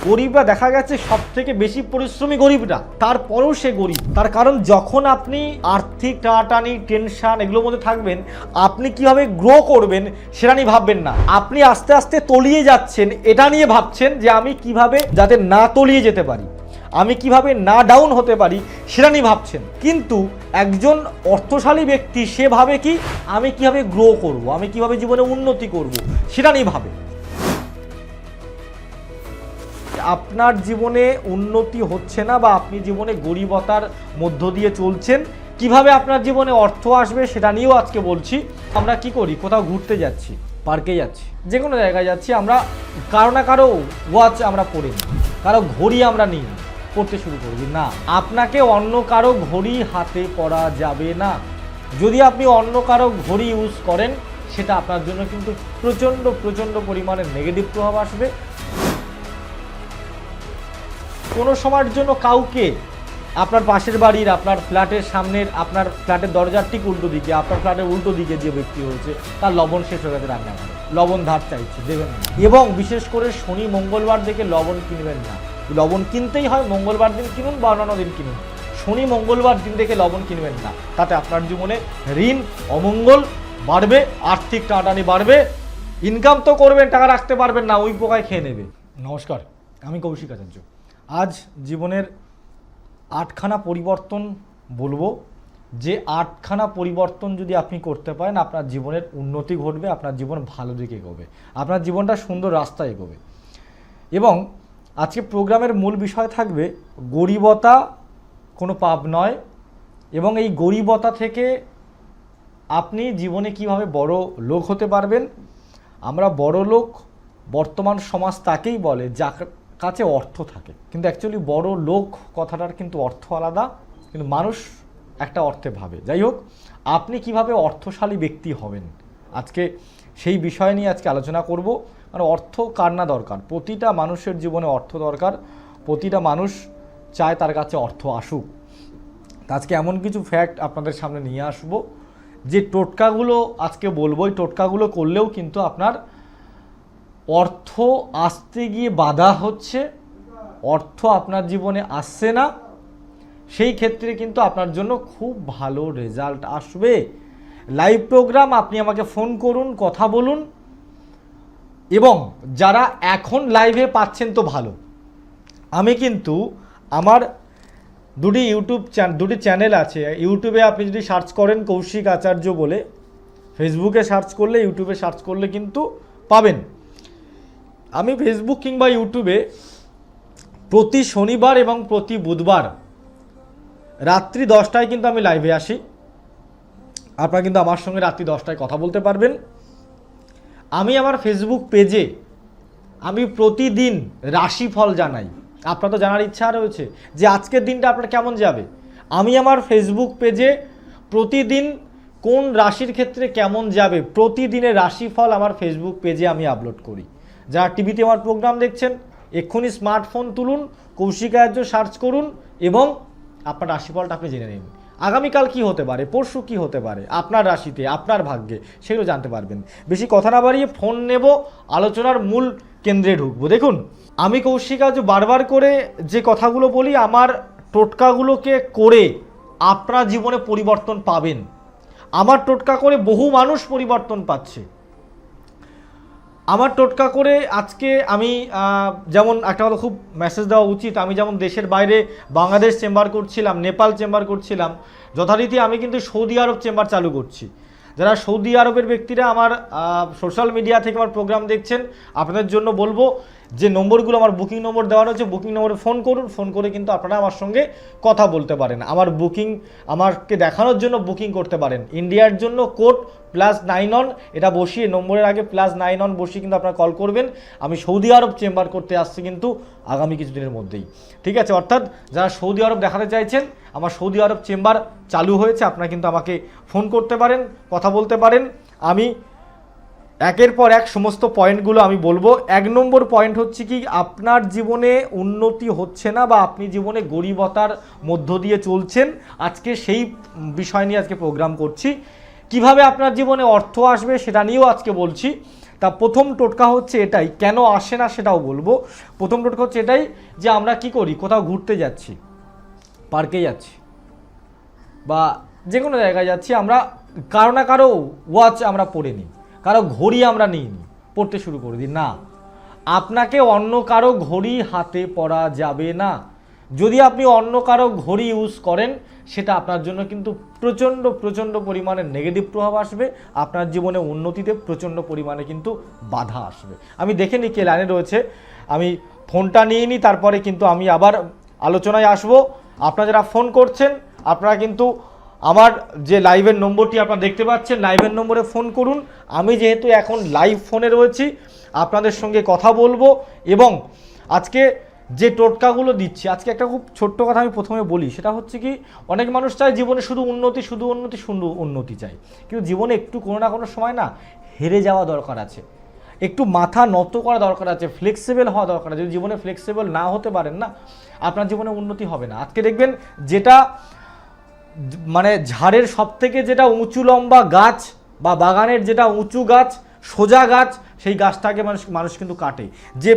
গরিবরা দেখা গেছে সব থেকে বেশি পরিশ্রমী গরিবরা, তারপরেও সে গরিব। তার কারণ যখন আপনি আর্থিক টানাটানি টেনশন এগুলোর মধ্যে থাকবেন, আপনি কিভাবে গ্রো করবেন সেটা নিয়ে ভাববেন না। আপনি আস্তে আস্তে তলিয়ে যাচ্ছেন, এটা নিয়ে ভাবছেন যে আমি কিভাবে যাতে না তলিয়ে যেতে পারি, আমি কিভাবে না ডাউন হতে পারি সেটা নিয়ে ভাবছেন। কিন্তু একজন অর্থশালী ব্যক্তি সে ভাবে কি আমি কিভাবে গ্রো করব, আমি কিভাবে জীবনে উন্নতি করব সেটা নিয়ে ভাবে। আপনার জীবনে উন্নতি হচ্ছে না বা আপনি জীবনে গরিবতার মধ্য দিয়ে চলছেন, কিভাবে আপনার জীবনে অর্থ আসবে সেটা নিয়েও আজকে বলছি। আমরা কি করি, কোথাও ঘুরতে যাচ্ছি, পার্কে যাচ্ছি, যে কোনো জায়গায় যাচ্ছি, আমরা কারো না কারো ওয়াচ আমরা পড়ি, কারো ঘড়ি আমরা নিই, পড়তে শুরু করবি না। আপনাকে অন্য কারো ঘড়ি হাতে পরা যাবে না। যদি আপনি অন্য কারো ঘড়ি ইউজ করেন সেটা আপনার জন্য কিন্তু প্রচণ্ড প্রচণ্ড পরিমাণে নেগেটিভ প্রভাব আসবে। কোনো সময়ের জন্য কাউকে আপনার পাশের বাড়ির, আপনার ফ্ল্যাটের সামনের, আপনার ফ্ল্যাটের দরজার ঠিক উল্টো দিকে, আপনার ফ্ল্যাটের উল্টো দিকে যে ব্যক্তি হয়েছে তার লবণ শেষ হয়ে গেছে রান্নাঘরে, লবণ ধার চাইছে, দেবেন না। এবং বিশেষ করে শনি মঙ্গলবার দেখে লবণ কিনবেন না। লবণ কিনতেই হয় মঙ্গলবার দিন কিনুন বা অন্যান্য দিন কিনুন, শনি মঙ্গলবার দিন দেখে লবণ কিনবেন না। তাতে আপনার জীবনে ঋণ অমঙ্গল বাড়বে, আর্থিক টানাটানি বাড়বে, ইনকাম তো করবেন, টাকা রাখতে পারবেন না, ওই পোকায় খেয়ে নেবে। নমস্কার, আমি কৌশিক আচার্য। আজ জীবনের 8খানা পরিবর্তন বলবো, যে 8খানা পরিবর্তন যদি আপনি করতে পারেন আপনার জীবনের উন্নতি ঘটবে, আপনার জীবন ভালো দিকে এগোবে, আপনার জীবনটা সুন্দর রাস্তায় এগোবে। এবং আজকে প্রোগ্রামের মূল বিষয় থাকবে গরিবতা কোনো পাপ নয়, এবং এই গরিবতা থেকে আপনি জীবনে কিভাবে বড় লোক হতে পারবেন। আমরা বড় লোক বর্তমান সমাজ তাকেই বলে যার কাছে অর্থ থাকে, কিন্তু অ্যাকচুয়ালি বড় লোক কথাটার কিন্তু অর্থ আলাদা, কিন্তু মানুষ একটা অর্থে ভাবে। যাই হোক, আপনি কিভাবে অর্থশালী ব্যক্তি হবেন আজকে সেই বিষয় নিয়ে আজকে আলোচনা করব। মানে অর্থ কার না দরকার, প্রতিটা মানুষের জীবনে অর্থ দরকার, প্রতিটা মানুষ চায় তার কাছে অর্থ আসুক। তা আজকে এমন কিছু ফ্যাক্ট আপনাদের সামনে নিয়ে আসব, যে টোটকাগুলো আজকে বলবো, এই টোটকাগুলো করলেও কিন্তু আপনার অর্থ আসতে গিয়ে বাধা হচ্ছে, অর্থ আপনার জীবনে আসছে না, সেই ক্ষেত্রে কিন্তু আপনার জন্য খুব ভালো রেজাল্ট আসবে। লাইভ প্রোগ্রাম, আপনি আমাকে ফোন করুন, কথা বলুন। এবং যারা এখন লাইভে পাচ্ছেন তো ভালো, আমি কিন্তু আমার দুটি চ্যানেল আছে। ইউটিউবে আপনি যদি সার্চ করেন কৌশিক আচার্য বলে, ফেসবুকে সার্চ করলে, ইউটিউবে সার্চ করলে কিন্তু পাবেন। আমি ফেসবুক কিংবা ইউটিউবে প্রতি শনিবার এবং প্রতি বুধবার রাত্রি 10টায় কিন্তু আমি লাইভে আসি। আপনারা কিন্তু আমার সঙ্গে রাত্রি 10টায় কথা বলতে পারবেন। আমি আমার ফেসবুক পেজে আমি প্রতিদিন রাশিফল জানাই। আপনার তো জানার ইচ্ছা রয়েছে যে আজকের দিনটা আপনার কেমন যাবে। আমি আমার ফেসবুক পেজে প্রতিদিন কোন রাশির ক্ষেত্রে কেমন যাবে প্রতিদিনের রাশিফল আমার ফেসবুক পেজে আমি আপলোড করি। যারা টিভিতে আমার প্রোগ্রাম দেখছেন, এক্ষুনি স্মার্টফোন তুলুন, কৌশিক আচার্য সার্চ করুন এবং আপনার রাশিফলটা আপনি জেনে নিন। আগামীকাল কি হতে পারে, পরশু কি হতে পারে আপনার রাশিতে, আপনার ভাগ্যে, সেগুলো জানতে পারবেন। বেশি কথা না বাড়িয়ে ফোন নেব, আলোচনার মূল কেন্দ্রে ঢুকবো। দেখুন, আমি কৌশিক আচার্য বারবার করে যে কথাগুলো বলি, আমার টোটকাগুলোকে করে আপনার জীবনে পরিবর্তন পাবেন। আমার টোটকা করে বহু মানুষ পরিবর্তন পাচ্ছে। আমার টোটকা করে আজকে আমি যেমন একটা কথা খুব মেসেজ দেওয়া উচিত, আমি যেমন দেশের বাইরে বাংলাদেশ চেম্বার করছিলাম, নেপাল চেম্বার করছিলাম, যথারীতি আমি কিন্তু সৌদি আরব চেম্বার চালু করছি। যারা সৌদি আরবের ব্যক্তিরা আমার সোশ্যাল মিডিয়া থেকে আমার প্রোগ্রাম দেখছেন, আপনাদের জন্য বলবো যে নম্বরগুলো আমার বুকিং নম্বর দেওয়া রয়েছে, বুকিং নম্বরে ফোন করুন। ফোন করে কিন্তু আপনারা আমার সঙ্গে কথা বলতে পারেন, আমার বুকিং আমাকে দেখানোর জন্য বুকিং করতে পারেন। ইন্ডিয়ার জন্য কোড +9 এটা বসিয়ে, নম্বরের আগে +9 বসিয়ে কিন্তু আপনারা কল করবেন। আমি সৌদি আরব চেম্বার করতে আসছি কিন্তু আগামী কিছুদিনের মধ্যেই, ঠিক আছে। অর্থাৎ যারা সৌদি আরব দেখাতে চাইছেন, আমার সৌদি আরব চেম্বার চালু হয়েছে, আপনারা কিন্তু আমাকে ফোন করতে পারেন, কথা বলতে পারেন। আমি একের পর এক সমস্ত পয়েন্টগুলো আমি বলবো। 1 নম্বর পয়েন্ট হচ্ছে কি, আপনার জীবনে উন্নতি হচ্ছে না বা আপনি জীবনে গরিবতার মধ্য দিয়ে চলছেন, আজকে সেই বিষয় নিয়ে আজকে প্রোগ্রাম করছি। কিভাবে আপনার জীবনে অর্থ আসবে সেটা নিয়েও আজকে বলছি। তা প্রথম টোটকা হচ্ছে এটাই, কেন আসে না সেটাও বলবো। প্রথম টোটকা হচ্ছে এটাই যে আমরা কি করি, কোথাও ঘুরতে যাচ্ছি, পার্কে যাচ্ছি বা যে কোনো জায়গায় যাচ্ছি, আমরা কারো না কারো ওয়াচ আমরা পরে নিই, কারো ঘড়ি আমরা নিই পড়তে শুরু করে দিই। না, আপনাকে অন্য কারো ঘড়ি হাতে পরা যাবে না। যদি আপনি অন্য কারো ঘড়ি ইউজ করেন, সেটা আপনার জন্য কিন্তু প্রচণ্ড প্রচণ্ড পরিমাণে নেগেটিভ প্রভাব আসবে, আপনার জীবনে উন্নতিতে প্রচণ্ড পরিমাণে কিন্তু বাধা আসবে। আমি দেখে নিই কে লাইনে রয়েছে, আমি ফোনটা নিয়ে নিই, তারপরে কিন্তু আমি আবার আলোচনায় আসব। আপনারা যারা ফোন করছেন, আপনারা কিন্তু আমার যে লাইভের নম্বরটি আপনারা দেখতে পাচ্ছেন, লাইভের নম্বরে ফোন করুন। আমি যেহেতু এখন লাইভ ফোনে রয়েছি, আপনাদের সঙ্গে কথা বলবো এবং আজকে যে টোটকাগুলো দিচ্ছি, আজকে একটা খুব ছোট্ট কথা আমি প্রথমে বলি, সেটা হচ্ছে কি, অনেক মানুষ চায় জীবনে শুধু উন্নতি শুধু উন্নতি শুধু উন্নতি চাই, কিন্তু জীবনে একটু কোনো না কোনো সময় না হেরে যাওয়া দরকার আছে, একটু মাথা নত করা দরকার আছে, ফ্লেক্সিবল হওয়া দরকার আছে। যদি জীবনে ফ্লেক্সিবল না হতে পারেন না, আপনার জীবনে উন্নতি হবে না। আজকে দেখবেন যেটা মানে ঝাড়ের সব থেকে যেটা উঁচু লম্বা গাছ বা বাগানের যেটা উঁচু গাছ, সোজা গাছ, সেই গাছটাকে মানুষ কিন্তু কাটে। যে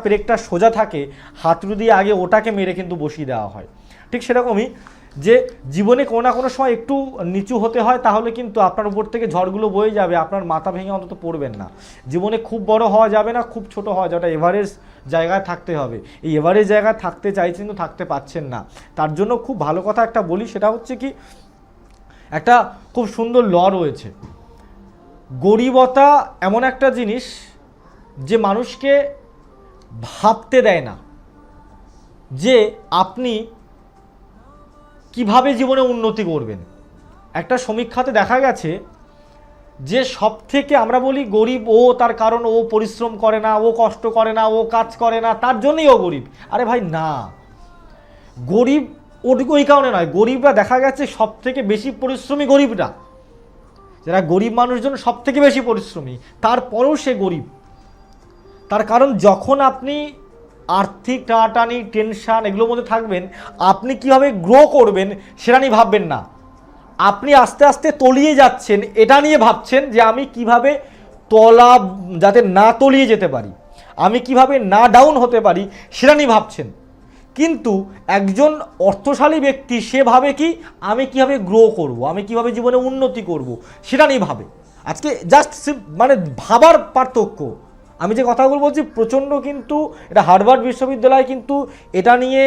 পেরেকটা সোজা থাকে, হাতুড়ি দিয়ে আগে ওটাকে মেরে কিন্তু বসিয়ে দেওয়া হয়। ঠিক সেরকমই যে জীবনে কোনো না কোনো সময় একটু নিচু হতে হয়, তাহলে কিন্তু আপনার উপর থেকে ঝড়গুলো বয়ে যাবে, আপনার মাথা ভেঙে অন্তত পড়বেন না। জীবনে খুব বড় হওয়া যাবে না, খুব ছোট হওয়া যাবে, এভারেজ জায়গায় থাকতে হবে। এই এভারেজ জায়গায় থাকতে চাইছেন কিন্তু থাকতে পাচ্ছেন না। তার জন্য খুব ভালো কথা একটা বলি, সেটা হচ্ছে কি, একটা খুব সুন্দর ল রয়েছে। গরিবতা এমন একটা জিনিস যে মানুষকে ভাবতে দেয় না যে আপনি কিভাবে জীবনে উন্নতি করবেন। একটা সমীক্ষাতে দেখা গেছে যে সব থেকে আমরা বলি গরিব ও, তার কারণ ও পরিশ্রম করে না, ও কষ্ট করে না, ও কাজ করে না, তার জন্যই ও গরিব। আরে ভাই না, গরিব ওই কারণে নয়, গরিবরা দেখা গেছে সব থেকে বেশি পরিশ্রমী গরিবরা, যারা গরিব মানুষজন সব থেকে বেশি পরিশ্রমী, তারপরেও সে গরিব। তার কারণ যখন আপনি আর্থিক টানাটানি টেনশান এগুলোর মধ্যে থাকবেন, আপনি কিভাবে গ্রো করবেন সেটা নিয়ে ভাববেন না। আপনি আস্তে আস্তে তলিয়ে যাচ্ছেন, এটা নিয়ে ভাবছেন যে আমি কিভাবে তলা যাতে না তলিয়ে যেতে পারি, আমি কিভাবে না ডাউন হতে পারি, সেটা নিয়ে ভাবছেন। কিন্তু একজন অর্থশালী ব্যক্তি সে ভাবে কি, আমি কিভাবে গ্রো করব, আমি কিভাবে জীবনে উন্নতি করব, সেটা নিয়ে ভাবে। আজকে জাস্ট মানে ভাবার পার্থক্য। আমি যে কথাগুলো বলছি প্রচণ্ড, কিন্তু এটা হার্ভার্ড বিশ্ববিদ্যালয়ে কিন্তু এটা নিয়ে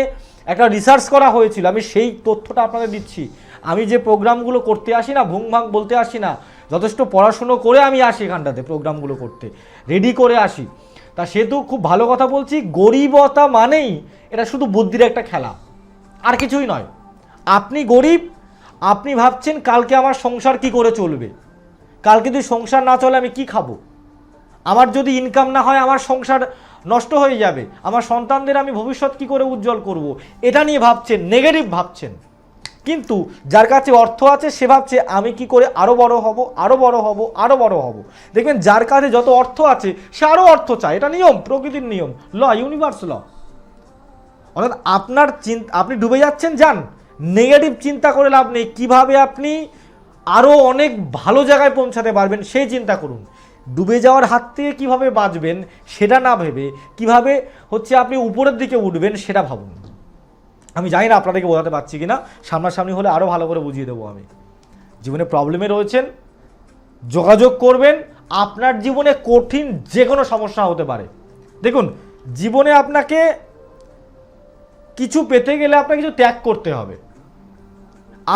একটা রিসার্চ করা হয়েছিল। আমি সেই তথ্যটা আপনাদের দিচ্ছি। আমি যে প্রোগ্রামগুলো করতে আসি না, ভুংভাং বলতে আসি না, যথেষ্ট পড়াশুনো করে আমি আসি এখানটাতে প্রোগ্রামগুলো করতে, রেডি করে আসি। তা সেহেতু খুব ভালো কথা বলছি, গরিবতা মানেই এটা শুধু বুদ্ধির একটা খেলা, আর কিছুই নয়। আপনি গরিব, আপনি ভাবছেন কালকে আমার সংসার কি করে চলবে, কালকে যদি সংসার না চলে আমি কি খাবো, আমার যদি ইনকাম না হয় আমার সংসার নষ্ট হয়ে যাবে, আমার সন্তানদের আমি ভবিষ্যৎ কি করে উজ্জ্বল করব, এটা নিয়ে ভাবছেন, নেগেটিভ ভাবছেন। কিন্তু যার কাছে অর্থ আছে সে ভাবছে আমি কি করে আরও বড় হব, আরও বড় হব, আরও বড় হব। দেখবেন যার কাছে যত অর্থ আছে সে আরও অর্থ চায়, এটা নিয়ম, প্রকৃতির নিয়ম, ল, ইউনিভার্স ল। অর্থাৎ আপনি ডুবে যাচ্ছেন, যান, নেগেটিভ চিন্তা করে লাভ নেই। কীভাবে আপনি আরও অনেক ভালো জায়গায় পৌঁছাতে পারবেন সেই চিন্তা করুন। ডুবে যাওয়ার হাত থেকে কীভাবে বাঁচবেন সেটা না ভেবে কীভাবে হচ্ছে আপনি উপরের দিকে উঠবেন সেটা ভাবুন। আমি জানি না আপনাদেরকে বোঝাতে পারছি কিনা, সামনাসামনি হলে আরও ভালো করে বুঝিয়ে দেবো। আমি জীবনে প্রবলেমে রয়েছেন, যোগাযোগ করবেন। আপনার জীবনে কঠিন যে কোনো সমস্যা হতে পারে। দেখুন, জীবনে আপনাকে কিছু পেতে গেলে আপনাকে কিছু ত্যাগ করতে হবে।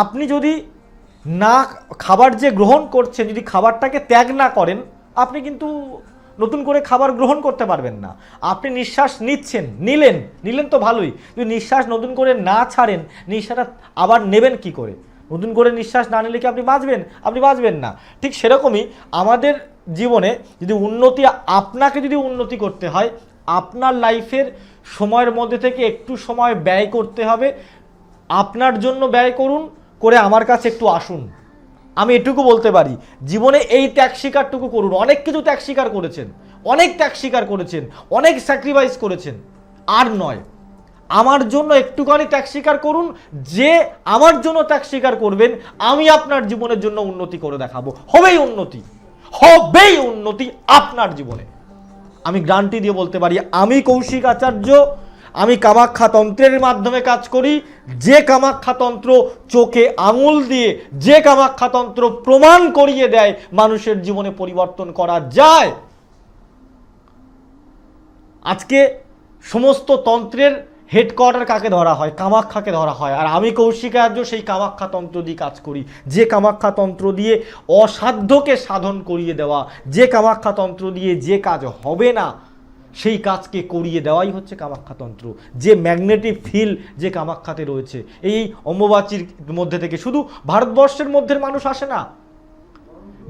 আপনি যদি না খাবার যে গ্রহণ করছেন, যদি খাবারটাকে ত্যাগ না করেন, আপনি কিন্তু নতুন করে খাবার গ্রহণ করতে পারবেন না। আপনি নিঃশ্বাস নিলেন তো ভালোই, যদি নিঃশ্বাস নতুন করে না ছাড়েন, নিঃশ্বাসটা আবার নেবেন কি করে? নতুন করে নিঃশ্বাস না নিলে কি আপনি বাঁচবেন না। ঠিক সেরকমই আমাদের জীবনে যদি আপনাকে যদি উন্নতি করতে হয়, আপনার লাইফের সময়ের মধ্যে থেকে একটু সময় ব্যয় করতে হবে। আপনার জন্য ব্যয় করুন, করে আমার কাছে একটু আসুন। আমি এটুকু বলতে পারি, জীবনে এই ত্যাগ স্বীকারটুকু করুন। অনেক কিছু ত্যাগ স্বীকার করেছেন, অনেক স্যাক্রিফাইস করেছেন, আর নয়। আমার জন্য একটুখানি ত্যাগ স্বীকার করুন। যে আমার জন্য ত্যাগ স্বীকার করবেন, আমি আপনার জীবনের জন্য উন্নতি করে দেখাবো, হবেই উন্নতি। হবেই উন্নতি আপনার জীবনে। আমি গ্যারান্টি দিয়ে বলতে পারি, আমি কৌশিক আচার্য, আমি কামাখ্যা তন্ত্রের মাধ্যমে কাজ করি। যে কামাখ্যা তন্ত্র চোখে আঙুল দিয়ে, যে কামাখ্যা তন্ত্র প্রমাণ করিয়ে দেয় মানুষের জীবনে পরিবর্তন করা যায়। আজকে সমস্ত তন্ত্রের হেডকোয়ার্টার কাকে ধরা হয়? কামাখ্যাকে ধরা হয়। আর আমি কৌশিক আচার্য সেই কামাখ্যা তন্ত্র দিয়ে কাজ করি। যে কামাখ্যা তন্ত্র দিয়ে অসাধ্যকে সাধন করিয়ে দেওয়া, যে কামাখ্যা তন্ত্র দিয়ে যে কাজ হবে না সেই কাজকে করিয়ে দেওয়াই হচ্ছে কামাখ্যা তন্ত্র। যে ম্যাগনেটিক ফিল যে কামাখ্যাতে রয়েছে, এই অম্বুবাচীর মধ্যে থেকে শুধু ভারতবর্ষের মধ্যে মানুষ আসে না,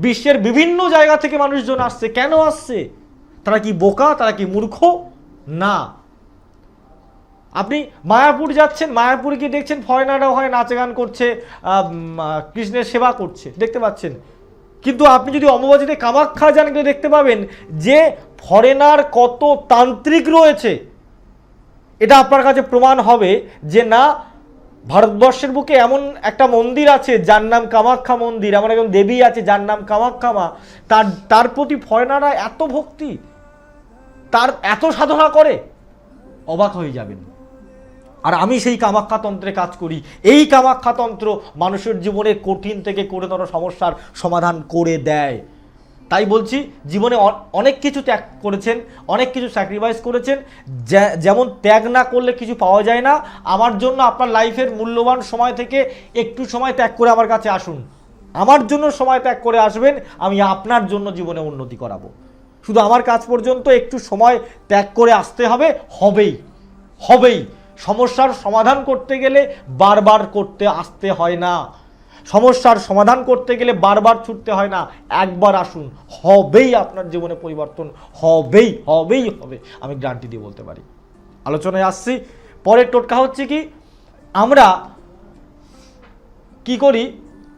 বিশ্বের বিভিন্ন জায়গা থেকে মানুষজন আসছে। কেন আসছে? তারা কি বোকা? তারা কি মূর্খ? না। আপনি মায়াপুর যাচ্ছেন, মায়াপুরে গিয়ে দেখছেন ফরেনাররাও হয় নাচে গান করছে, কৃষ্ণের সেবা করছে, দেখতে পাচ্ছেন। কিন্তু আপনি যদি অম্বুবাচীতে কামাখ্যা যান, কিন্তু দেখতে পাবেন যে ফরেনার কত তান্ত্রিক রয়েছে। এটা আপনার কাছে প্রমাণ হবে যে না, ভারতবর্ষের বুকে এমন একটা মন্দির আছে যার নাম কামাখ্যা মন্দির, এমন একজন দেবী আছে যার নাম কামাখ্যা মা। তার প্রতি ফরেনাররা এত ভক্তি, তার এত সাধনা করে, অবাক হয়ে যাবেন। আর আমি সেই কামাখ্যা তন্ত্রে কাজ করি। এই কামাখ্যা তন্ত্র মানুষের জীবনে কঠিন থেকে কঠিনতর সমস্যার সমাধান করে দেয়। তাই বলছি, জীবনে অনেক কিছু ত্যাগ করেছেন, অনেক কিছু স্যাক্রিফাইস করেছেন। যেমন ত্যাগ না করলে কিছু পাওয়া যায় না, আমার জন্য আপনার লাইফের মূল্যবান সময় থেকে একটু সময় ত্যাগ করে আমার কাছে আসুন। আমার জন্য সময় ত্যাগ করে আসবেন, আমি আপনার জন্য জীবনে উন্নতি করাবো। শুধু আমার কাজ পর্যন্ত একটু সময় ত্যাগ করে আসতে হবে, হবেই হবেই। সমস্যার সমাধান করতে গেলে বারবার করতে আসতে হয় না, সমস্যার সমাধান করতে গেলে বারবার ছুটতে হয় না। একবার আসুন, হবেই আপনার জীবনে পরিবর্তন, হবেই হবেই হবে, আমি গ্যারান্টি দিয়ে বলতে পারি। আলোচনায় আসছি। পরের টোটকা হচ্ছে কি, আমরা কি করি,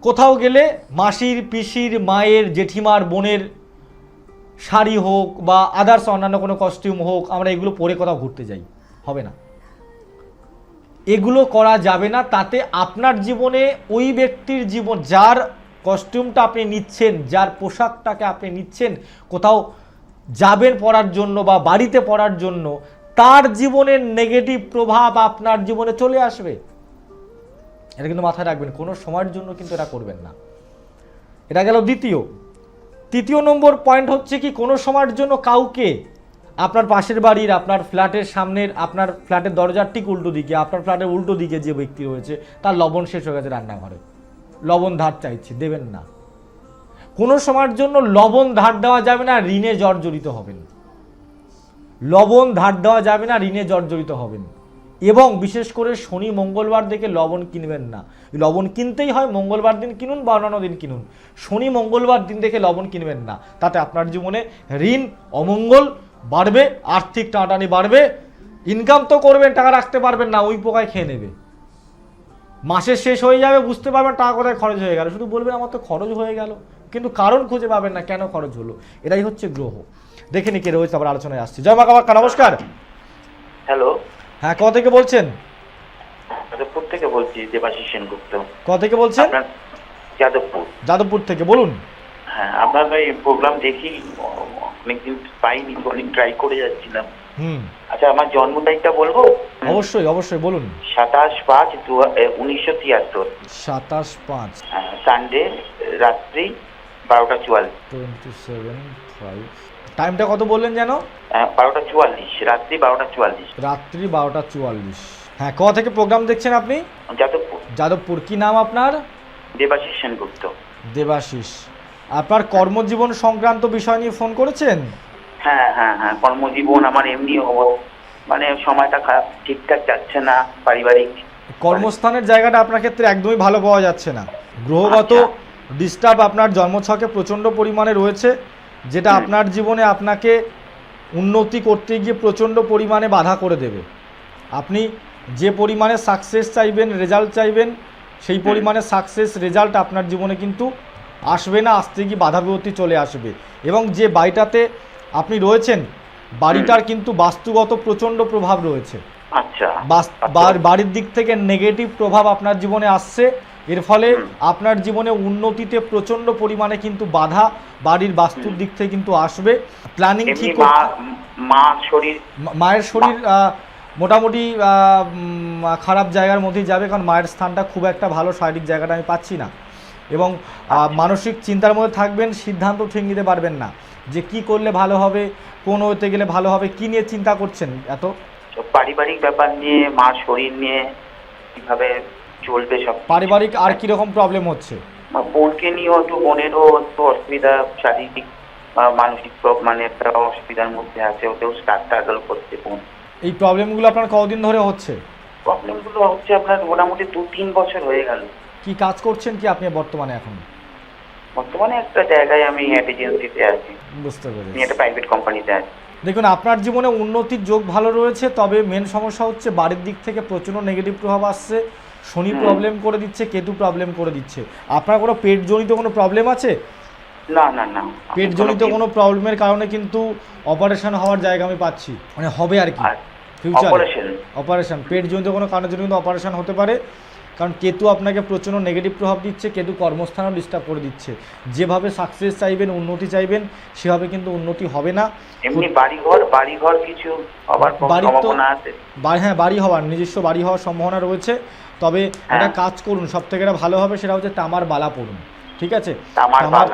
কোথাও গেলে মাসির, পিসির, মায়ের, জেঠিমার, বোনের শাড়ি হোক বা আদার্স অন্যান্য কোনো কস্টিউম হোক, আমরা এগুলো পরে কোথাও ঘুরতে যাই, হবে না। এগুলো করা যাবে না। তাতে আপনার জীবনে ওই ব্যক্তির জীবন, যার কস্টিউমটা আপনি নিচ্ছেন, যার পোশাকটাকে আপনি নিচ্ছেন কোথাও যাবেন পরার জন্য বা বাড়িতে পরার জন্য, তার জীবনের নেগেটিভ প্রভাব আপনার জীবনে চলে আসবে। এটা কিন্তু মাথায় রাখবেন, কোনো সময়ের জন্য কিন্তু এটা করবেন না। এটা গেল দ্বিতীয়। তৃতীয় নম্বর পয়েন্ট হচ্ছে কি, কোনো সময়ের জন্য কাউকে আপনার পাশের বাড়ির, আপনার ফ্ল্যাটের সামনের, আপনার ফ্ল্যাটের দরজার ঠিক উল্টো দিকে, আপনার ফ্ল্যাটের উল্টো দিকে যে ব্যক্তি রয়েছে তার লবণ শেষ হয়ে গেছে রান্নাঘরে, লবণ ধার চাইছে, দেবেন না। কোনো সময়ের জন্য লবণ ধার দেওয়া যাবে না, ঋণে জর্জরিত হবেন। লবণ ধার দেওয়া যাবে না, ঋণে জর্জরিত হবেন। এবং বিশেষ করে শনি মঙ্গলবার দেখে লবণ কিনবেন না। লবণ কিনতেই হয় মঙ্গলবার দিন কিনুন বা অন্যান্য দিন কিনুন, শনি মঙ্গলবার দিন দেখে লবণ কিনবেন না। তাতে আপনার জীবনে ঋণ, অমঙ্গল বাড়বে, আর্থিক টানাটানি বাড়বে। ইনকাম তো করবেন, টাকা রাখতে পারবেন না, ওই পোকায় খেয়ে নেবে। মাসের শেষ হয়ে যাবে, বুঝতে পারবেন টাকা কোথায় খরচ হয়ে গেল, শুধু বলবেন আমার তো খরচ হয়ে গেল, কিন্তু কারণ খুঁজে পাবেন না কেন খরচ হলো। এটাই হচ্ছে গ্রহ। দেখে নি কে রয়েছে, আবার আলোচনায় আসছি। জয় মা কামাখ্যা, নমস্কার। হ্যালো, হ্যাঁ, কোথা থেকে বলছেন? যাদবপুর থেকে বলছি, দেবাশিস সেনগুপ্ত। কোথা থেকে বলছেন? যাদবপুর। যাদবপুর থেকে বলুন। হ্যাঁ, আপনার এই প্রোগ্রাম দেখি, অনেকদিন পাইনি, অনেক ট্রাই করে যাচ্ছিলাম। আচ্ছা, আমার জন্ম তারিখটা বলবো? অবশ্যই অবশ্যই বলুন। 27/5/1973। 27/5, সানডে, রাত্রি 12:44। 27/5। টাইমটা কত বললেন যেন? 12:44, রাত্রি 12:44। রাত্রি 12:44। হ্যাঁ, কোথা থেকে প্রোগ্রাম দেখছেন আপনি? যাদবপুর। যাদবপুর। কি নাম আপনার? দেবাশিস সেনগুপ্ত। দেবাশিস। আপনার কর্মজীবন সংক্রান্ত বিষয় নিয়ে ফোন করেছেন? হ্যাঁ হ্যাঁ হ্যাঁ, কর্মজীবন আমার এমনি মানে সময়টা খারাপ, ঠিকঠাক যাচ্ছে না, পারিবারিক কর্মস্থানের জায়গাটা আপনার ক্ষেত্রে একদমই ভালো পাওয়া যাচ্ছে না। গ্রহগত ডিস্টার্ব আপনার জন্মছকে প্রচণ্ড পরিমাণে রয়েছে, যেটা আপনার জীবনে আপনাকে উন্নতি করতে গিয়ে প্রচণ্ড পরিমাণে বাধা করে দেবে। আপনি যে পরিমাণে সাকসেস চাইবেন, রেজাল্ট চাইবেন, সেই পরিমাণে সাকসেস রেজাল্ট আপনার জীবনে কিন্তু আসবে না, আসতে গিয়ে বাধা বিপত্তি চলে আসবে। এবং যে বাড়িটাতে আপনি রয়েছেন, বাড়িটার কিন্তু বাস্তুগত প্রচণ্ড প্রভাব রয়েছে। আচ্ছা, বাড়ির দিক থেকে নেগেটিভ প্রভাব আপনার জীবনে আসছে। এর ফলে আপনার জীবনে উন্নতিতে প্রচণ্ড পরিমাণে কিন্তু বাধা বাড়ির বাস্তুর দিক থেকে কিন্তু আসবে। প্ল্যানিং ঠিক মায়ের শরীর মোটামুটি খারাপ জায়গার মধ্যেই যাবে, কারণ মায়ের স্থানটা খুব একটা ভালো শারীরিক জায়গাটা আমি পাচ্ছি না। এবং মানসিক চিন্তার মধ্যে থাকবেন, সিদ্ধান্ত ঠিক নিতে পারবেন না যে কি করলে ভালো হবে, কোন হতে গেলে ভালো হবে, কি নিয়ে চিন্তা করছেন? এত পারিবারিক ব্যাপার নিয়ে, মার শরীর নিয়ে কিভাবে চলবে সব। পারিবারিক আর কি রকম প্রবলেম হচ্ছে? বোনকে নিয়েও একটু, বোনেরও একটু অসুবিধা, শারীরিক মানসিক মানে একটা অসুবিধার মধ্যে আছে, ওতেও স্ট্রাগল করছে বোন। এই প্রবলেমগুলো আপনার কতদিন ধরে হচ্ছে? প্রবলেমগুলো হচ্ছে আপনার মোটামুটি 2-3 বছর হয়ে গেল। কি কাজ করছেন কি আপনি বর্তমানে? এখন বর্তমানে একটা জায়গায় আমি অ্যাড এজেন্সিতে আছি। বুঝতে পেরেছি। একটা প্রাইভেট কোম্পানিতে আছি। দেখুন, আপনার জীবনে উন্নতির যোগ ভালো রয়েছে, তবে মেন সমস্যা হচ্ছে বাড়ির দিক থেকে প্রচণ্ড নেগেটিভ প্রভাব আসছে। শনি প্রবলেম করে দিচ্ছে, কেতু প্রবলেম করে দিচ্ছে। আপনার কোনো পেটজনিত কোনো প্রবলেম আছে? না না না, পেটজনিত কোনো প্রবলেমের কারণে কিন্তু অপারেশন হওয়ার জায়গা আমি পাচ্ছি, মানে হবে আর কি ফিউচারে অপারেশন। পেটজনিত কোনো কারণের জন্য কিন্তু অপারেশন হতে পারে, কারণ কেতু আপনাকে প্রচণ্ড নেগেটিভ প্রভাব দিচ্ছে। কেতু কর্মস্থানও ডিস্টার্ব করে দিচ্ছে। যেভাবে সাকসেস চাইবেন, উন্নতি চাইবেন, সেভাবে কিন্তু উন্নতি হবে না। এমনি বাড়িঘর কিছু আবার সম্ভাবনা আছে? হ্যাঁ, বাড়ি হওয়ার, নিজস্ব বাড়ি হওয়ার সম্ভাবনা রয়েছে। তবে একটা কাজ করুন, সব থেকে এটা ভালো হবে, সেটা হচ্ছে তামার বালা পড়ুন। ঠিক আছে,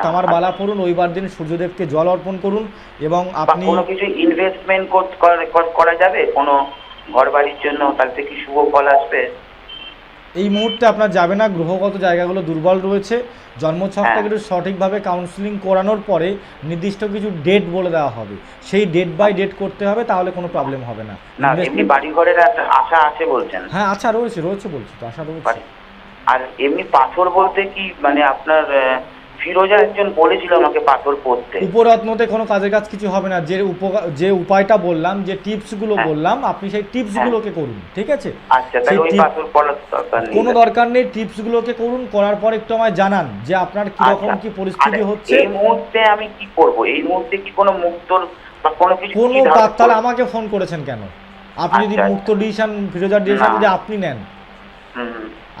তামার বালা পড়ুন। ওইবার দিন সূর্যদেবকে জল অর্পণ করুন। এবং আপনি কোনো কিছু ইনভেস্টমেন্ট করা যাবে কোনো ঘর বাড়ির জন্য, তাতে কি শুভ ফল আসবে? এই মুহূর্তে আপনার যাবে না, গ্রহগত জায়গাগুলো দুর্বল রয়েছে। জন্মছকটাকে একটু সঠিকভাবে কাউন্সিলিং করানোর পরে নির্দিষ্ট কিছু ডেট বলে দেওয়া হবে, সেই ডেট বাই ডেট করতে হবে, তাহলে কোনো প্রবলেম হবে না। এমনি বাড়ি ঘরের আশা আছে বলছেন? হ্যাঁ, আশা রয়েছে বলছি তো, আশা রয়েছে। আর এমনি পাথর বলতে কি, মানে আপনার ফিরোজা একজন বলেছিল আমাকে পাথর পড়তে। উপরত্নতে কোনো কাজের কাজ কিছু হবে না। যে উপায়টা বললাম, যে টিপসগুলো বললাম, আপনি সেই টিপসগুলোকে করুন। ঠিক আছে, কোনো দরকার নেই, টিপসগুলোকে করুন। করার পর একটু আমায় জানান যে আপনার কিরকম কি পরিস্থিতি হচ্ছে। এই মুহূর্তে আমি কি করব? এই মুহূর্তে কি কোনো মুক্তর বা কোনো কিছু? তাহলে আমাকে ফোন করেছেন কেন? আপনি যদি মুক্ত ডিসিশন, ফিরোজার ডিসিশন যদি আপনি নেন,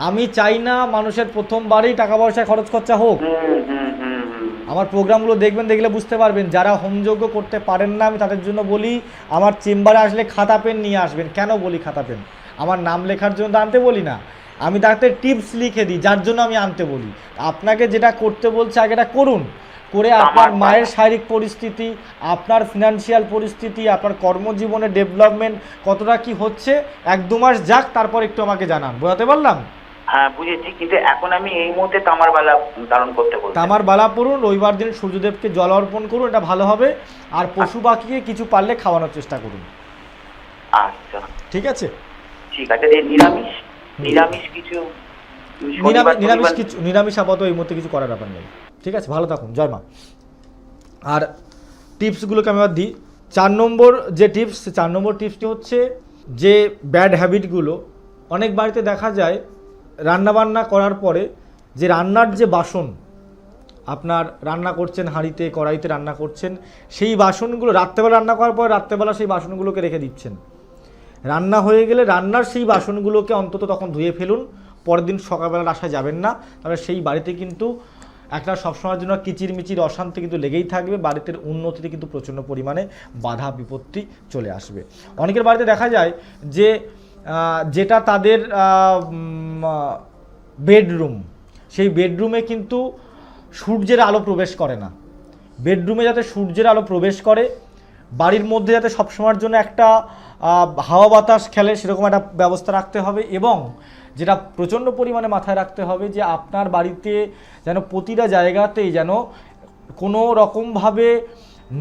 আমি চাই না মানুষের প্রথমবারই টাকা পয়সা খরচ খরচা হোক। আমার প্রোগ্রামগুলো দেখবেন, দেখলে বুঝতে পারবেন। যারা হোমযজ্ঞ করতে পারেন না, আমি তাদের জন্য বলি আমার চেম্বারে আসলে খাতা পেন নিয়ে আসবেন। কেন বলি খাতা পেন? আমার নাম লেখার জন্য আনতে বলি না, আমি তাতে টিপস লিখে দিই, যার জন্য আমি আনতে বলি। আপনাকে যেটা করতে বলছে আগে এটা করুন। করে আপনার মায়ের শারীরিক পরিস্থিতি, আপনার ফিনান্সিয়াল পরিস্থিতি, আপনার কর্মজীবনের ডেভেলপমেন্ট কতটা কি হচ্ছে, 1-2 মাস যাক, তারপর একটু আমাকে জানান। বোঝাতে পারলাম? হ্যাঁ, বুঝেছি। কিন্তু এখন আমি এই মুহূর্তে তামার বালা ধারণ করতে বলছি। তামার বালা পড়ুন, রবিবার দিন সূর্যদেবকে জল অর্পণ করুন, এটা ভালো হবে। আর পশু পাখিকে কিছু পারলে খাওয়ানোর চেষ্টা করুন। আচ্ছা, ঠিক আছে। ঠিক আছে। নিরামিষ কিছু, নিরামিষ আপাতত এই মুহূর্তে কিছু করার ব্যাপার নেই। ঠিক আছে, ভালো থাকুন, জয় মা। আর টিপসগুলোকে আমি আবার দিই। 4 নম্বর যে টিপস, 4 নম্বর টিপসটি হচ্ছে যে ব্যাড হ্যাবিটগুলো অনেক বাড়িতে দেখা যায়, রান্নাবান্না করার পরে যে রান্নার যে বাসন, আপনার রান্না করছেন হাঁড়িতে, কড়াইতে রান্না করছেন, সেই বাসনগুলো রাত্রেবেলা রান্না করার পর রাত্রেবেলা সেই বাসনগুলোকে রেখে দিচ্ছেন। রান্না হয়ে গেলে রান্নার সেই বাসনগুলোকে অন্তত তখন ধুয়ে ফেলুন। পরের দিন সকালবেলার আশায় যাবেন না, তাহলে সেই বাড়িতে কিন্তু একটা সবসময়ের জন্য কিচিরমিচির অশান্তি কিন্তু লেগেই থাকবে। বাড়িতে উন্নতিতে কিন্তু প্রচণ্ড পরিমাণে বাধা বিপত্তি চলে আসবে। অনেকের বাড়িতে দেখা যায় যে যেটা তাদের বেডরুম, সেই বেডরুমে কিন্তু সূর্যের আলো প্রবেশ করে না। বেডরুমে যাতে সূর্যের আলো প্রবেশ করে, বাড়ির মধ্যে যাতে সবসময়ের জন্য একটা হাওয়া বাতাস খেলে, সেরকম একটা ব্যবস্থা রাখতে হবে। এবং যেটা প্রচণ্ড পরিমাণে মাথায় রাখতে হবে যে আপনার বাড়িতে যেন প্রতিটা জায়গাতেই যেন কোনো রকমভাবে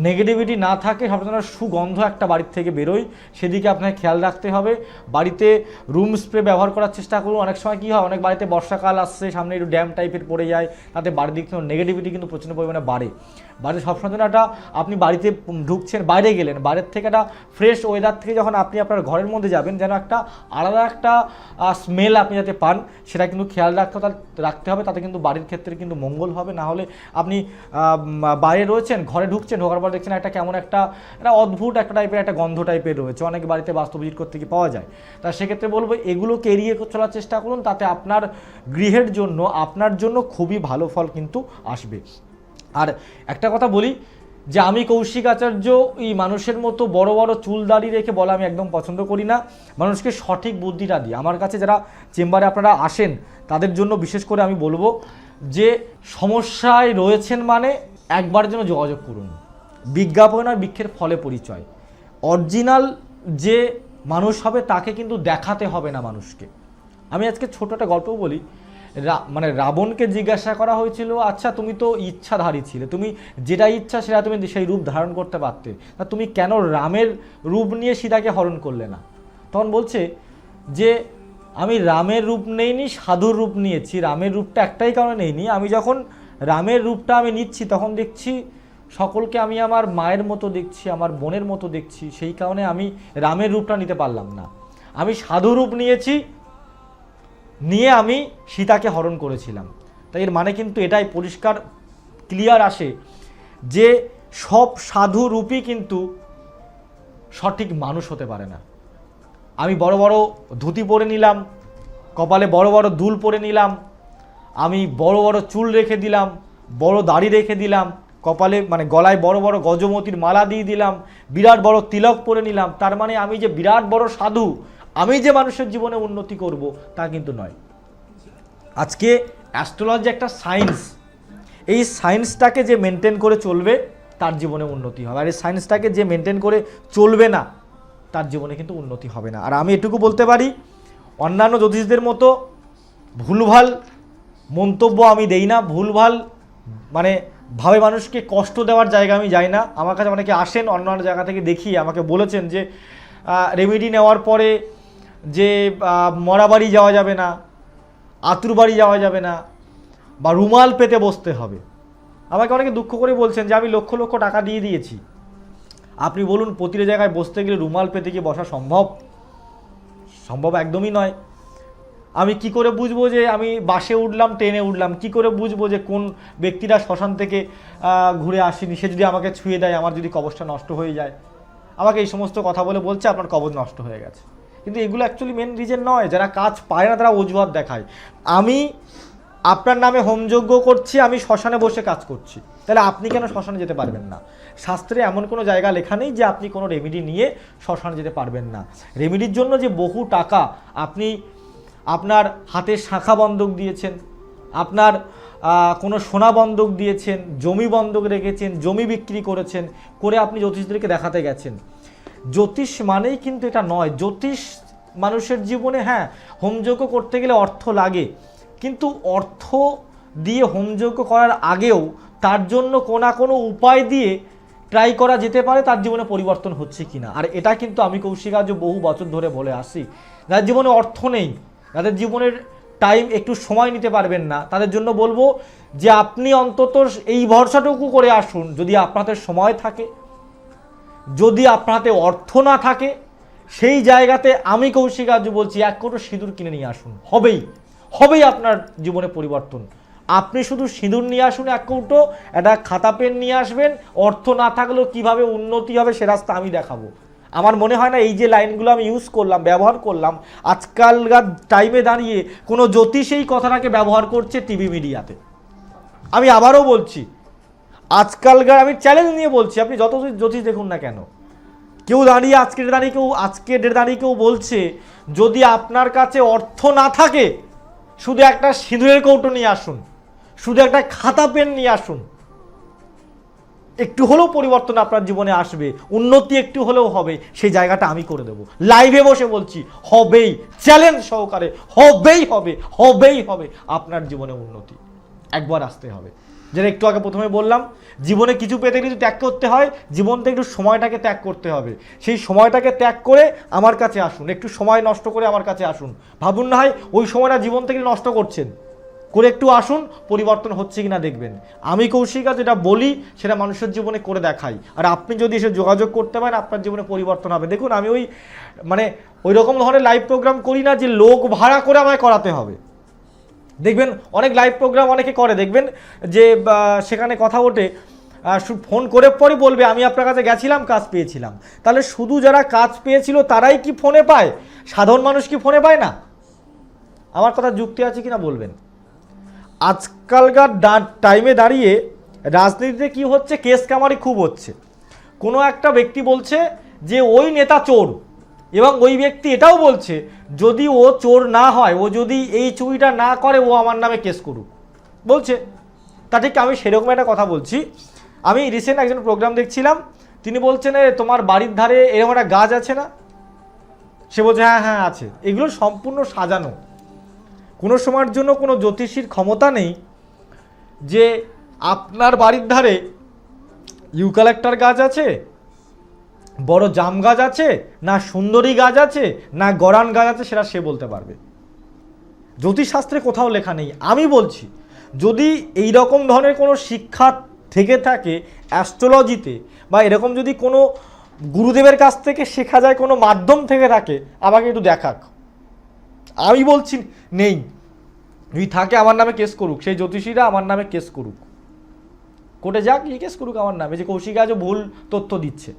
নেগেটিভিটি না থাকে, সবসময় সুগন্ধ একটা বাড়ির থেকে বেরোয়, সেদিকে আপনাকে খেয়াল রাখতে হবে। বাড়িতে রুম স্প্রে ব্যবহার করার চেষ্টা করুন। অনেক সময় কী হয়, অনেক বাড়িতে বর্ষাকাল আসছে, সামনে একটু ড্যাম টাইপের পড়ে যায়, তাতে বাড়ির দিক থেকে নেগেটিভিটি কিন্তু প্রচণ্ড পরিমাণে বাড়ে। বাড়িতে সবসময় জন্য একটা আপনি বাড়িতে ঢুকছেন, বাইরে গেলেন, বাইরের থেকে একটা ফ্রেশ ওয়েদার থেকে যখন আপনি আপনার ঘরের মধ্যে যাবেন, যেন একটা আলাদা একটা স্মেল আপনি যাতে পান, সেটা কিন্তু খেয়াল রাখতে হবে। তাতে কিন্তু বাড়ির ক্ষেত্রে কিন্তু মঙ্গল হবে। না হলে আপনি বাইরে রয়েছেন, ঘরে ঢুকছেন, ঢোকার পর দেখছেন একটা কেমন একটা অদ্ভুত একটা টাইপের একটা গন্ধ টাইপের রয়েছে, অনেক বাড়িতে বাস্তু ভিজিট করতে গিয়ে পাওয়া যায়। তা সেক্ষেত্রে বলবো এগুলোকে এড়িয়ে চলার চেষ্টা করুন, তাতে আপনার গৃহের জন্য আপনার জন্য খুবই ভালো ফল কিন্তু আসবে। আর একটা কথা বলি যে আমি কৌশিক আচার্য এই মানুষের মতো বড় বড় চুল দাড়ি রেখে বলা আমি একদম পছন্দ করি না। মানুষকে সঠিক বুদ্ধিটা দিই। আমার কাছে যারা চেম্বারে আপনারা আসেন তাদের জন্য বিশেষ করে আমি বলবো যে সমস্যায় রয়েছেন মানে একবার জন্য যোগাযোগ করুন। বিজ্ঞাপন আর বৃক্ষের ফলে পরিচয়। অরিজিনাল যে মানুষ হবে তাকে কিন্তু দেখাতে হবে না মানুষকে। আমি আজকে ছোট একটা গল্প বলি। মানে রাবণকে জিজ্ঞাসা করা হয়েছিল, আচ্ছা তুমি তো ইচ্ছাধারী ছিলে, তুমি যেটা ইচ্ছা সেটা তুমি সেই রূপ ধারণ করতে পারতে, তা তুমি কেন রামের রূপ নিয়ে সীতাকে হরণ করলে না? তখন বলছে যে আমি রামের রূপ নেইনি, সাধুর রূপ নিয়েছি। রামের রূপটা একটাই কারণে নেইনি, আমি যখন রামের রূপটা আমি নিচ্ছি তখন দেখছি সকলকে আমি আমার মায়ের মতো দেখছি, আমার বোনের মতো দেখছি, সেই কারণে আমি রামের রূপটা নিতে পারলাম না। আমি সাধু রূপ নিয়ে আমি সীতাকে হরণ করেছিলাম। তাই এর মানে কিন্তু এটাই পরিষ্কার ক্লিয়ার আসে যে সব সাধু রূপই কিন্তু সঠিক মানুষ হতে পারে না। আমি বড় বড় ধুতি পরে নিলাম, কপালে বড় বড় দুল পরে নিলাম, আমি বড় বড় চুল রেখে দিলাম, বড় দাড়ি রেখে দিলাম, কপালে মানে গলায় বড় বড় গজমতির মালা দিয়ে দিলাম, বিরাট বড় তিলক পরে নিলাম, তার মানে আমি যে বিরাট বড় সাধু, আমি যে মানুষের জীবনে উন্নতি করব তা কিন্তু নয়। আজকে অ্যাস্ট্রোলজি একটা সায়েন্স, এই সায়েন্সটাকে যে মেনটেন করে চলবে তার জীবনে উন্নতি হবে, আর এই সায়েন্সটাকে যে মেনটেন করে চলবে না তার জীবনে কিন্তু উন্নতি হবে না। আর আমি এটুকু বলতে পারি, অন্যান্য জ্যোতিষদের মতো ভুলভাল মন্তব্য আমি দেই না, ভুলভাল মানে ভাবে মানুষকে কষ্ট দেওয়ার জায়গা আমি যাই না। আমার কাছে অনেকে আসেন অন্যান্য জায়গা থেকে, দেখি আমাকে বলেছেন যে রেমেডি নেওয়ার পরে যে মরা বাড়ি যাওয়া যাবে না, আতুর বাড়ি যাওয়া যাবে না, বা রুমাল পেতে বসতে হবে। আমাকে অনেকে দুঃখ করে বলছেন যে আমি লক্ষ লক্ষ টাকা দিয়ে দিয়েছি, আপনি বলুন প্রতিটা জায়গায় বসতে গেলে রুমাল পেতে কি বসা সম্ভব? সম্ভব একদমই নয়। আমি কি করে বুঝবো যে আমি বাসে উঠলাম, ট্রেনে উঠলাম, কি করে বুঝবো যে কোন ব্যক্তিরা শ্মশান থেকে ঘুরে আসেনি, সে যদি আমাকে ছুঁয়ে দেয়, আমার যদি কবজটা নষ্ট হয়ে যায়? আমাকে এই সমস্ত কথা বলে বলছে আপনার কবজ নষ্ট হয়ে গেছে, কিন্তু এগুলো অ্যাকচুয়ালি মেন রিজন নয়। যারা কাজ পায় না তারা অজুহাত দেখায়। আমি আপনার নামে হোমযজ্ঞ করছি, আমি শ্মশানে বসে কাজ করছি, তাহলে আপনি কেন শ্মশানে যেতে পারবেন না? শাস্ত্রে এমন কোনো জায়গা লেখা নেই যে আপনি কোনো রেমেডি নিয়ে শ্মশানে যেতে পারবেন না। রেমেডির জন্য যে বহু টাকা আপনি আপনার হাতে শাখা বন্ধক দিয়েছেন, আপনার কোনো সোনা বন্ধক দিয়েছেন, জমি বন্ধক রেখেছেন, জমি বিক্রি করেছেন, করে আপনি জ্যোতিষদেরকে দেখাতে গেছেন। জ্যোতিষ মানেই কিন্তু এটা নয়। জ্যোতিষ মানুষের জীবনে, হ্যাঁ, হোমযজ্ঞ করতে গেলে অর্থ লাগে, কিন্তু অর্থ দিয়ে হোমযজ্ঞ করার আগেও তার জন্য কোনো উপায় দিয়ে ট্রাই করা যেতে পারে তার জীবনে পরিবর্তন হচ্ছে কিনা। আর এটা কিন্তু আমি কৌশিক আজ বহু বছর ধরে বলে আসি, যার জীবনে অর্থ নেই, যাদের জীবনের টাইম একটু সময় নিতে পারবেন না, তাদের জন্য বলবো যে আপনি অন্তত এই ভরসাটুকু করে আসুন, যদি আপনাদের সময় থাকে, যদি আপনাতে অর্থ না থাকে, সেই জায়গাতে আমি কৌশিক আজ বলছি 1 কোটো সিঁদুর কিনে নিয়ে আসুন, হবেই আপনার জীবনে পরিবর্তন। আপনি শুধু সিঁদুর নিয়ে আসুন 1 কৌটো, একটা খাতা পেন নিয়ে আসবেন, অর্থ না থাকলেও কিভাবে উন্নতি হবে সে রাস্তা আমি দেখাবো। আমার মনে হয় না এই যে লাইনগুলো আমি ইউজ করলাম, ব্যবহার করলাম, আজকালকার টাইমে দাঁড়িয়ে কোনো জ্যোতিষ এই কথাটাকে ব্যবহার করছে টিভি মিডিয়াতে। আমি আবারও বলছি, আজকালকার, আমি চ্যালেঞ্জ নিয়ে বলছি, আপনি যত জ্যোতিষ দেখুন না কেন, কেউ দাঁড়িয়ে আজকে ডেট দাঁড়িয়ে কেউ বলছে যদি আপনার কাছে অর্থ না থাকে শুধু একটা সিঁদুরের কৌটো নিয়ে আসুন, শুধু একটা খাতা পেন নিয়ে আসুন, একটু হলেও পরিবর্তন আপনার জীবনে আসবে, উন্নতি একটু হলেও হবে, সেই জায়গাটা আমি করে দেবো। লাইভে বসে বলছি, হবেই, চ্যালেঞ্জ সহকারে হবেই হবে আপনার জীবনে উন্নতি। একবার আসতে হবে। যেটা একটু আগে প্রথমে বললাম, জীবনে কিছু পেতে গেলে ত্যাগ করতে হয়, জীবন থেকে একটু সময়টাকে ত্যাগ করতে হবে। সেই সময়টাকে ত্যাগ করে আমার কাছে আসুন, একটু সময় নষ্ট করে আমার কাছে আসুন। ভাবুন না হয় ওই সময়টা জীবন থেকে নষ্ট করছেন, করে একটু আসুন, পরিবর্তন হচ্ছে কিনা দেখবেন। আমি কৌশিকা যেটা বলি সেটা মানুষের জীবনে করে দেখাই, আর আপনি যদি এসে যোগাযোগ করতে পারেন আপনার জীবনে পরিবর্তন হবে। দেখুন আমি ওই রকম ধরনের লাইভ প্রোগ্রাম করি না যে লোক ভাড়া করে আমায় করাতে হবে। দেখবেন অনেক লাইভ প্রোগ্রাম অনেকে করে, দেখবেন যে সেখানে কথা ওঠে, ফোন করে পরই বলবে আমি আপনার কাছে গেছিলাম, কাজ পেয়েছিলাম। তাহলে শুধু যারা কাজ পেয়েছিল তারাই কি ফোনে পায়? সাধারণ মানুষ কি ফোনে পায় না? আমার কথা যুক্তি আছে কিনা বলবেন। আজকালকার টাইমে দাঁড়িয়ে রাজনীতিতে কি হচ্ছে, কেস কামারি খুব হচ্ছে। কোনো একটা ব্যক্তি বলছে যে ওই নেতা চোর, এবং ওই ব্যক্তি এটাও বলছে যদি ও চোর না হয়, ও যদি এই চুরিটা না করে, ও আমার নামে কেস করুক বলছে। তা ঠিক আমি সেরকম একটা কথা বলছি। আমি রিসেন্ট একজন প্রোগ্রাম দেখছিলাম, তিনি বলছেন তোমার বাড়ির ধারে এরকম একটা গাছ আছে না? সে বলছে হ্যাঁ হ্যাঁ আছে। এগুলো সম্পূর্ণ সাজানো। কোনো সময়ের জন্য কোনো জ্যোতিষীর ক্ষমতা নেই যে আপনার বাড়ির ধারে ইউক্যালিপটাস গাছ আছে, বড় জাম গাছ আছে, না সুন্দরী গাছ আছে, না গরান গাছ আছে, সেটা সে বলতে পারবে। জ্যোতিষশাস্ত্রে কোথাও লেখা নেই। আমি বলছি যদি এই রকম ধরনের কোনো শিক্ষা থেকে থাকে অ্যাস্ট্রোলজিতে, বা এরকম যদি কোনো গুরুদেবের কাছ থেকে শেখা যায়, কোনো মাধ্যম থেকে থাকে, আমাকে একটু দেখাক। আমি বলছি নেই। যদি থাকে আমার নামে কেস করুক, সেই জ্যোতিষীরা আমার নামে কেস করুক, কোর্টে যাক, এই কেস করুক আমার নামে যে কৌশিক আজও ভুল তথ্য দিচ্ছে।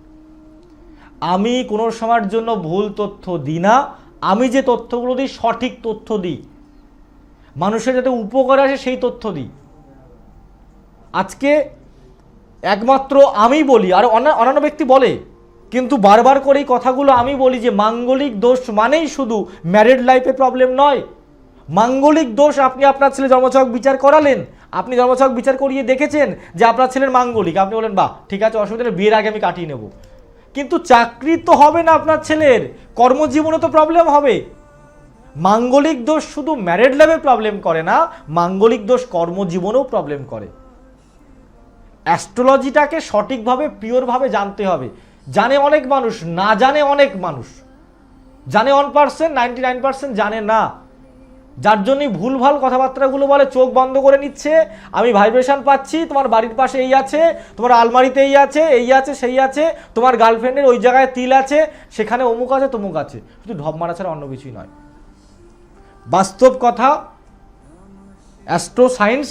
আমি কোনো সময়ের জন্য ভুল তথ্য দিই না। আমি যে তথ্যগুলো দিই সঠিক তথ্য দিই, মানুষের যাতে উপকার আসে সেই তথ্য দিই। আজকে একমাত্র আমি বলি, আর অন্যান্য ব্যক্তি বলে, কিন্তু বারবার করে এই কথাগুলো আমি বলি যে মাঙ্গলিক দোষ মানেই শুধু ম্যারিড লাইফে প্রবলেম নয়। মাঙ্গলিক দোষ আপনি আপনার ছেলে জন্মছক বিচার করালেন, আপনি জন্মছক বিচার করিয়ে দেখেছেন যে আপনার ছেলের মাঙ্গলিক, আপনি বলেন বাহ ঠিক আছে, অসুবিধা নেই, বিয়ের আগে আমি কাটিয়ে নেব। কিন্তু চাকরি তো হবে না আপনার ছেলের, কর্মজীবনে তো প্রবলেম হবে। মাঙ্গলিক দোষ শুধু ম্যারিড লাইফে প্রবলেম করে না, মাঙ্গলিক দোষ কর্মজীবনেও প্রবলেম করে। অ্যাস্ট্রোলজিটাকে সঠিকভাবে পিওরভাবে জানতে হবে। জানে অনেক মানুষ, না জানে অনেক মানুষ। জানে 1%, 99% জানে না, যার জন্যই ভুলভাল কথাবার্তাগুলো বলে, চোখ বন্ধ করে নিচ্ছে। আমি ভাইব্রেশন পাচ্ছি, তোমার বাড়ির পাশে এই আছে, তোমার আলমারিতে এই আছে, এই আছে, সেই আছে, তোমার গার্লফ্রেন্ডের ওই জায়গায় তিল আছে, সেখানে অমুক আছে, তমুক আছে। শুধু ঢপ মারা ছাড়া অন্য কিছুই নয়। বাস্তব কথা, অ্যাস্ট্রো সায়েন্স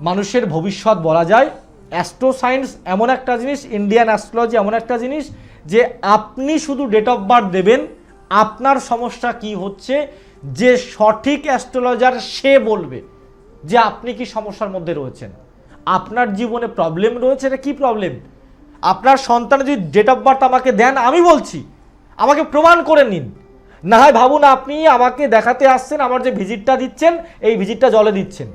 মানুষের ভবিষ্যৎ বলা যায়। অ্যাস্ট্রো সায়েন্স এমন একটা জিনিস, ইন্ডিয়ান অ্যাস্ট্রোলজি এমন একটা জিনিস যে আপনি শুধু ডেট অফ বার্থ দেবেন, আপনার সমস্যা কি হচ্ছে যে সঠিক অ্যাস্ট্রোলজার সে বলবে যে আপনি কি সমস্যার মধ্যে রয়েছেন, আপনার জীবনে প্রবলেম রয়েছে। এটা কি প্রবলেম? আপনার সন্তানের যদি ডেট অফ বার্থ আমাকে দেন, আমি বলছি আমাকে প্রমাণ করে নিন। না হয় ভাবুন আপনি আমাকে দেখাতে আসছেন, আমার যে ভিজিটটা দিচ্ছেন এই ভিজিটটা জলে দিচ্ছেন,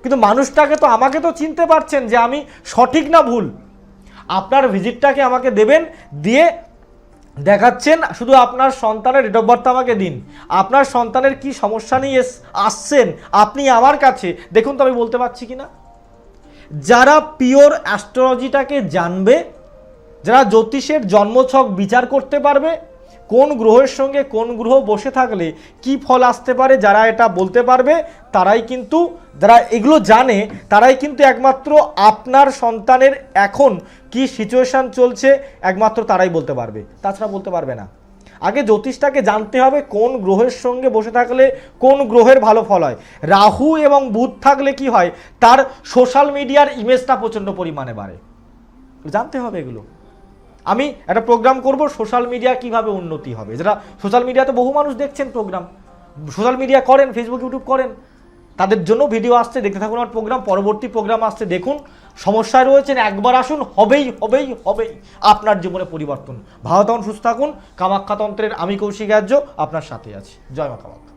কিন্তু মানুষটাকে তো আমাকে তো চিনতে পারছেন যে আমি সঠিক না ভুল। আপনার ভিজিটটাকে আমাকে দেবেন, দিয়ে দেখাচ্ছেন শুধু আপনার সন্তানের ডেট অফ বার্থ আমাকে দিন, আপনার সন্তানের কি সমস্যা নিয়ে আসছেন আপনি আমার কাছে দেখুন তো আমি বলতে পারছি কিনা। যারা পিওর অ্যাস্ট্রোলজিটাকে জানবে, যারা জ্যোতিষের জন্মছক বিচার করতে পারবে, কোন গ্রহের সঙ্গে কোন গ্রহ বসে থাকলে কি ফল আসতে পারে, যারা এটা বলতে পারবে, তারাই কিন্তু, যারা এগুলো জানে তারাই কিন্তু একমাত্র আপনার সন্তানের এখন কি সিচুয়েশন চলছে একমাত্র তারাই বলতে পারবে, তাছাড়া বলতে পারবে না। আগে জ্যোতিষটাকে জানতে হবে কোন গ্রহের সঙ্গে বসে থাকলে কোন গ্রহের ভালো ফল হয়। রাহু এবং বুধ থাকলে কি হয়, তার সোশ্যাল মিডিয়ার ইমেজটা প্রচণ্ড পরিমাণে বাড়ে। জানতে হবে এগুলো। আমি একটা প্রোগ্রাম করব সোশ্যাল মিডিয়া কিভাবে উন্নতি হবে। যারা সোশ্যাল মিডিয়াতে বহু মানুষ দেখছেন প্রোগ্রাম, সোশ্যাল মিডিয়া করেন, ফেসবুক ইউটিউব করেন, তাদের জন্য ভিডিও আসছে, দেখতে থাকুন আমার প্রোগ্রাম। পরবর্তী প্রোগ্রাম আসছে, দেখুন। সমস্যায় রয়েছেন, একবার আসুন, হবেই হবেই হবেই আপনার জীবনে পরিবর্তন। ভালো থাকুন, সুস্থ থাকুন। কামাখ্যা তন্ত্রের আমি কৌশিক আর্য আপনার সাথে আছি। জয় মা কামাখ্যা।